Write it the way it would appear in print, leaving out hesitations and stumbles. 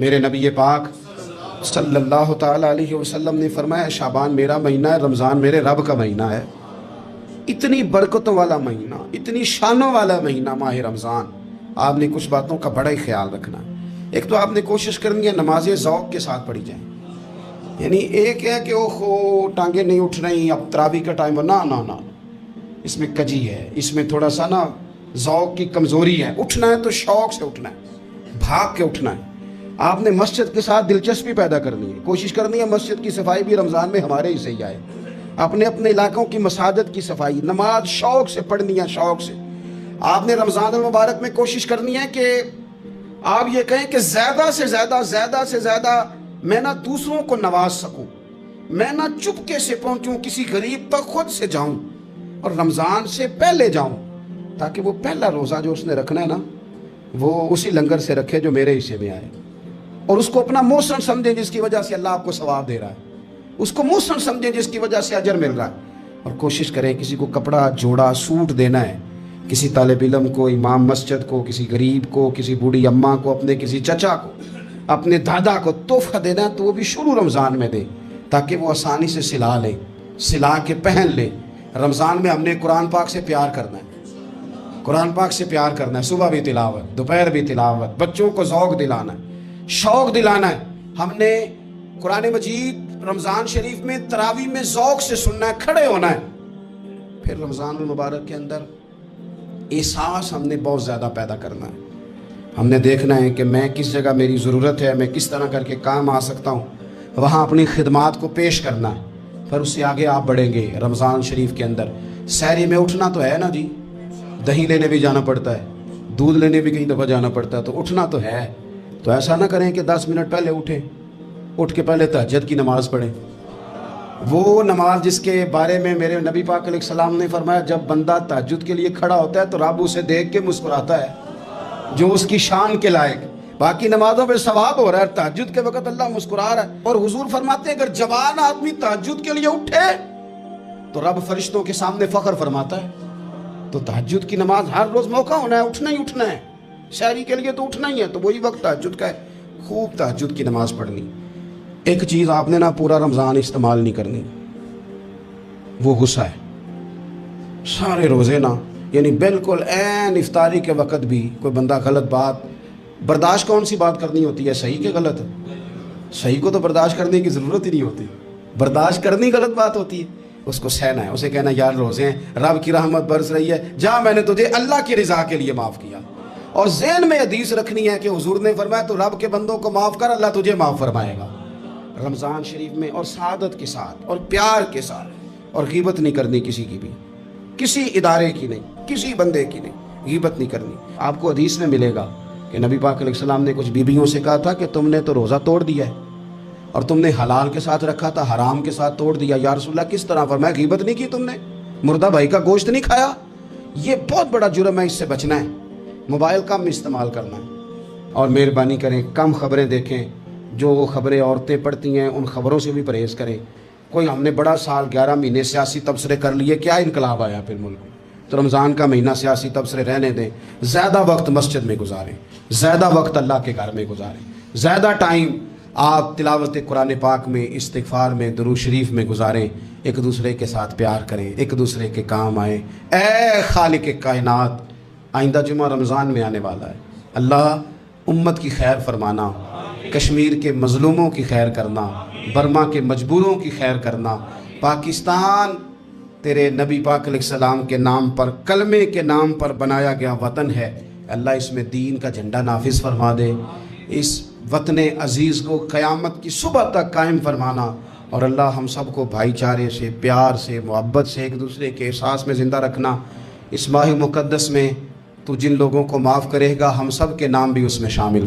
میرے نبی پاک صلی اللہ تعالیٰ علیہ وسلم نے فرمایا شعبان میرا مہینہ ہے، رمضان میرے رب کا مہینہ ہے۔ اتنی برکتوں والا مہینہ، اتنی شانوں والا مہینہ ماہ رمضان، آپ نے کچھ باتوں کا بڑا ہی خیال رکھنا ہے۔ ایک تو آپ نے کوشش کرنی ہے نمازیں ذوق کے ساتھ پڑھی جائیں، یعنی ایک ہے کہ اوہ ٹانگیں نہیں اٹھ رہی اب تراویح کا ٹائم، نہ اس میں کجی ہے، اس میں تھوڑا سا نا ذوق کی کمزوری ہے۔ اٹھنا ہے تو شوق سے اٹھنا ہے، بھاگ کے اٹھنا ہے۔ آپ نے مسجد کے ساتھ دلچسپی پیدا کرنی ہے، کوشش کرنی ہے مسجد کی صفائی بھی رمضان میں ہمارے ہی سے ہی آئے۔ اپنے علاقوں کی مساجد کی صفائی، نماز شوق سے پڑھنی ہے، شوق سے۔ آپ نے رمضان المبارک میں کوشش کرنی ہے کہ آپ یہ کہیں کہ زیادہ سے زیادہ میں نہ دوسروں کو نواز سکوں، میں نہ چپکے سے پہنچوں کسی غریب تک، خود سے جاؤں اور رمضان سے پہلے جاؤں، تاکہ وہ پہلا روزہ جو اس نے رکھنا ہے نا وہ اسی لنگر سے رکھے جو میرے حصے میں آئے، اور اس کو اپنا موسم سمجھیں جس کی وجہ سے اللہ آپ کو ثواب دے رہا ہے، اس کو موسم سمجھیں جس کی وجہ سے اجر مل رہا ہے۔ اور کوشش کریں کسی کو کپڑا جوڑا سوٹ دینا ہے، کسی طالب علم کو، امام مسجد کو، کسی غریب کو، کسی بوڑھی اماں کو، اپنے کسی چچا کو، اپنے دادا کو تحفہ دینا ہے تو وہ بھی شروع رمضان میں دے، تاکہ وہ آسانی سے سلا لے، سلا کے پہن لے۔ رمضان میں ہم نے قرآن پاک سے پیار کرنا ہے، قرآن پاک سے پیار کرنا ہے، صبح بھی تلاوت، دوپہر بھی تلاوت، بچوں کو ذوق دلانا ہے، شوق دلانا ہے۔ ہم نے قرآن مجید رمضان شریف میں تراویح میں ذوق سے سننا ہے، کھڑے ہونا ہے۔ پھر رمضان المبارک کے اندر احساس ہم نے بہت زیادہ پیدا کرنا ہے، ہم نے دیکھنا ہے کہ میں کس جگہ میری ضرورت ہے، میں کس طرح کر کے کام آ سکتا ہوں، وہاں اپنی خدمات کو پیش کرنا ہے۔ پھر اس سے آگے آپ بڑھیں گے۔ رمضان شریف کے اندر سحری میں اٹھنا تو ہے نا جی، دہی لینے بھی جانا پڑتا ہے، دودھ لینے بھی کئی دفعہ جانا پڑتا ہے، تو اٹھنا تو ہے۔ تو ایسا نہ کریں کہ 10 منٹ پہلے اٹھیں، اٹھ کے پہلے تہجد کی نماز پڑھیں، وہ نماز جس کے بارے میں میرے نبی پاک علیہ السلام نے فرمایا جب بندہ تہجد کے لیے کھڑا ہوتا ہے تو رب اسے دیکھ کے مسکراتا ہے، جو اس کی شان کے لائق۔ باقی نمازوں پہ ثواب ہو رہا ہے، تہجد کے وقت اللہ مسکرا رہا ہے۔ اور حضور فرماتے ہیں اگر جوان آدمی تہجد کے لیے اٹھے تو رب فرشتوں کے سامنے فخر فرماتا ہے۔ تو تہجد کی نماز ہر روز موقع ہونا ہے، اٹھنا ہی اٹھنا ہے، سحری کے لیے تو اٹھنا ہی ہے، تو وہی وقت تہجد کا ہے، خوب تہجد کی نماز پڑھنی۔ ایک چیز آپ نے نا پورا رمضان استعمال نہیں کرنی، وہ غصہ ہے۔ سارے روزے نا یعنی بالکل عین افطاری کے وقت بھی کوئی بندہ غلط بات، برداشت کون سی بات کرنی ہوتی ہے، صحیح کہ غلط؟ صحیح کو تو برداشت کرنے کی ضرورت ہی نہیں ہوتی، برداشت کرنی غلط بات ہوتی ہے، اس کو سہنا ہے، اسے کہنا یار روزے ہیں، رب کی رحمت برس رہی ہے، جا میں نے تجھے اللہ کی رضا کے لیے معاف کیا۔ اور ذہن میں حدیث رکھنی ہے کہ حضور نے فرمایا تو رب کے بندوں کو معاف کر، اللہ تجھے معاف فرمائے گا۔ رمضان شریف میں اور سعادت کے ساتھ اور پیار کے ساتھ، اور غیبت نہیں کرنی کسی کی بھی، کسی ادارے کی نہیں، کسی بندے کی نہیں، غیبت نہیں کرنی۔ آپ کو حدیث میں ملے گا کہ نبی پاک علیہ السلام نے کچھ بیویوں سے کہا تھا کہ تم نے تو روزہ توڑ دیا ہے اور تم نے حلال کے ساتھ رکھا تھا، حرام کے ساتھ توڑ دیا۔ یا رسول اللہ کس طرح؟ فرمایا غیبت نہیں کی تم نے، مردہ بھائی کا گوشت نہیں کھایا، یہ بہت بڑا جرم ہے، اس سے بچنا ہے۔ موبائل کم استعمال کرنا ہے، اور مہربانی کریں کم خبریں دیکھیں، جو خبریں عورتیں پڑھتی ہیں ان خبروں سے بھی پرہیز کریں۔ کوئی ہم نے بڑا سال 11 مہینے سیاسی تبصرے کر لیے، کیا انقلاب آیا پھر ملک میں؟ تو رمضان کا مہینہ سیاسی تبصرے رہنے دیں، زیادہ وقت مسجد میں گزاریں، زیادہ وقت اللہ کے گھر میں گزاریں، زیادہ ٹائم آپ تلاوت قرآن پاک میں، استغفار میں، درود شریف میں گزاریں، ایک دوسرے کے ساتھ پیار کریں، ایک دوسرے کے کام آئیں۔ اے خالق کائنات، آئندہ جمعہ رمضان میں آنے والا ہے، اللہ امت کی خیر فرمانا، کشمیر کے مظلوموں کی خیر کرنا، برما کے مجبوروں کی خیر کرنا۔ پاکستان تیرے نبی پاک علیہ السلام کے نام پر، کلمے کے نام پر بنایا گیا وطن ہے، اللہ اس میں دین کا جھنڈا نافذ فرما دے، اس وطن عزیز کو قیامت کی صبح تک قائم فرمانا، اور اللہ ہم سب کو بھائی چارے سے، پیار سے، محبت سے، ایک دوسرے کے احساس میں زندہ رکھنا۔ اس ماہ مقدس میں تو جن لوگوں کو معاف کرے گا ہم سب کے نام بھی اس میں شامل